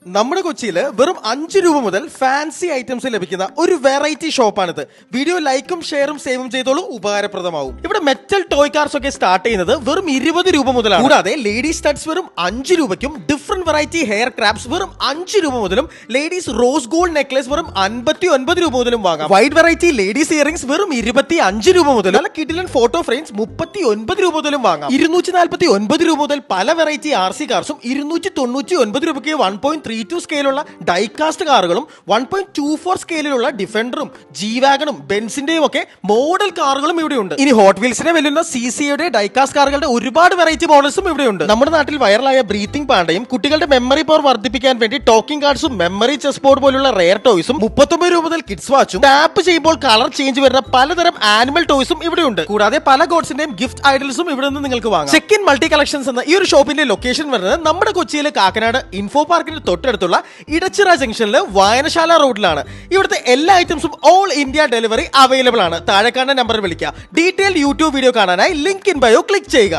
നമ്മുടെ കൊച്ചിയിൽ വെറും 5 രൂപ മുതൽ ഫാൻസി ഐറ്റംസ് ലഭിക്കുന്ന ഒരു വെറൈറ്റി ഷോപ്പാണിത്. വീഡിയോ ലൈക്കും ഷെയറും സേവും ചെയ്തോളൂ, ഉപകാരപ്രദമാവും. ഇവിടെ മെറ്റൽ ടോയ് കാർസ് ഒക്കെ സ്റ്റാർട്ട് ചെയ്യുന്നത് വെറും 20 രൂപ മുതലാണ്. കൂടാതെ ലേഡീസ് സ്റ്റഡ്സ് വെറും 5 രൂപയ്ക്കും ഡിഫറെന്റ് വെറൈറ്റി ഹെയർ ക്രാപ്സ് വെറും 5 രൂപ മുതലും ലേഡീസ് റോസ് ഗോൾഡ് നെക്ലേസ് വെറും 59 രൂപ മുതലും വാങ്ങാം. വൈഡ് വെറൈറ്റി ലേഡീസ് ഇയറിംഗ്സ് വെറും 25 രൂപ മുതലും നല്ല കിഡിലൻ ഫോട്ടോ ഫ്രെയിംസ് 39 രൂപ മുതലും വാങ്ങാം. 249 രൂപ മുതൽ പല വെറൈറ്റി RC കാർസും 299 രൂപയ്ക്ക് 1.32 സ്കെയിലുള്ള ഡൈകാസ്റ്റ് കാറുകളും 1.24 സ്കെയിലുള്ള ഡിഫൻഡറും G-Wagon ബെൻസിന്റെയും ഒക്കെ മോഡൽ കാറുകളും ഇവിടെയുണ്ട്. ഇനി ഹോട്ട് വീൽസിനെ വെല്ലുന്ന CCയുടെ ഡൈകാസ്റ്റ് കാറുകളുടെ ഒരുപാട് വെറൈറ്റി മോഡൽസും ഇവിടെയുണ്ട്. നമ്മുടെ നാട്ടിൽ വൈറലായ ബ്രീത്തിംഗ് പാണ്ടയും കുട്ടികളുടെ മെമ്മറി പവർ വർദ്ധിപ്പിക്കാൻ വേണ്ടി ടോക്കിംഗ് കാർഡ്സും മെമ്മറി ചെസ് ബോർഡ് പോലുള്ള റെയർ ടോയ്സും 39 രൂപ മുതൽ കിഡ്സ് വാച്ചും ടാപ്പ് ചെയ്യുമ്പോൾ കളർ ചേഞ്ച് വരുന്ന പലതരം ആനിമൽ ടോയ്സും ഇവിടെയുണ്ട്. കൂടാതെ പല ഗോഡ്സിന്റെയും ഗിഫ്റ്റ് ഐഡൽസും ഇവിടെ നിന്ന് നിങ്ങൾക്ക് വാങ്ങാം. ചെക്ക് ഇൻ മൾട്ടി കളക്ഷൻസ് എന്ന ഈ ഒരു ഷോപ്പിന്റെ ലൊക്കേഷൻ വരുന്നത് നമ്മുടെ കൊച്ചിയിലെ കാക്കനാട് ഇൻഫോ പാർക്കിന്റെ തൊട്ടടുത്തുള്ള ഇടച്ചിറ ജംഗ്ഷനിൽ വായനശാല റോഡിലാണ്. ഇവിടുത്തെ എല്ലാ ഐറ്റംസും ഓൾ ഇന്ത്യ ഡെലിവറി അവൈലബിൾ ആണ്. താഴെ കാണുന്ന നമ്പറിൽ വിളിക്കുക. ഡീറ്റെയിൽ യൂട്യൂബ് വീഡിയോ കാണാനായി ലിങ്ക് ഇൻ ബയോ ക്ലിക്ക് ചെയ്യുക.